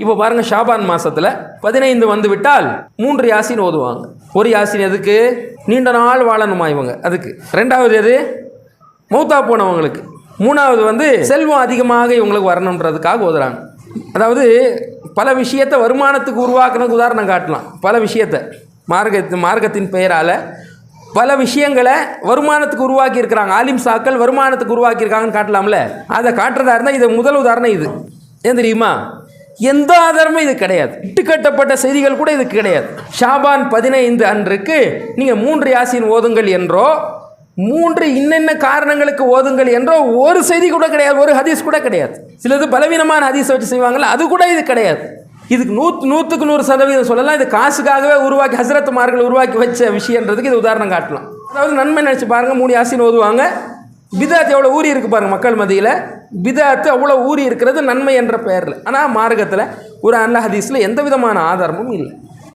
இப்போ பாருங்கள், ஷாபான் மாதத்தில் 15 வந்து விட்டால் 3 யாசின் ஓதுவாங்க. ஒரு யாசின் எதுக்கு? நீண்ட நாள் வாழணுமா இவங்க, அதுக்கு. ரெண்டாவது எது? மௌத்தா போனவங்களுக்கு. மூணாவது வந்து செல்வம் அதிகமாக இவங்களுக்கு வரணுன்றதுக்காக ஓதுறாங்க. அதாவது பல விஷயத்தை வருமானத்துக்கு உருவாக்குறதுக்கு உதாரணம் காட்டலாம். பல விஷயத்தை மார்க்கத்தின் பெயரால் பல விஷயங்களை வருமானத்துக்கு உருவாக்கி இருக்கிறாங்க. ஆலிம் சாக்கள் வருமானத்துக்கு உருவாக்கியிருக்காங்கன்னு காட்டலாம்ல. அதை காட்டுறதா இருந்தால் இது முதல் உதாரணம். இது ஏன் தெரியுமா? எந்த ஆதாரமும் இது கிடையாது. இட்டுக்கட்டப்பட்ட செய்திகள் கூட இதுக்கு கிடையாது. ஷாபான் 15 அன்றுக்கு நீங்கள் 3 யாசின் ஓதுங்கள் என்றோ 3 இன்னென்ன காரணங்களுக்கு ஓதுங்கள் என்றோ ஒரு செய்தி கூட கிடையாது, ஒரு ஹதீஸ் கூட கிடையாது. சிலது பலவீனமான ஹதீஸை வச்சு செய்வாங்கள்ல, அது கூட இது கிடையாது. இதுக்கு 100க்கு 100% சொல்லலாம். இது காசுக்காகவே உருவாக்கி ஹஸ்ரத்துமார்கள் உருவாக்கி வச்ச விஷயன்றதுக்கு இது உதாரணம் காட்டலாம். அதாவது நன்மை நினச்சி பாருங்கள், 3 யாசின் ஓதுவாங்க. பிதாத்து எவ்வளோ ஊறி இருக்கு பாருங்கள் மக்கள் மத்தியில். பிதாத்து அவ்வளோ ஊறி இருக்கிறது நன்மை என்ற பெயரில். ஆனால் மார்க்கத்தில் ஒரு ஹதீஸில் எந்த விதமான ஆதாரமும் இல்லை.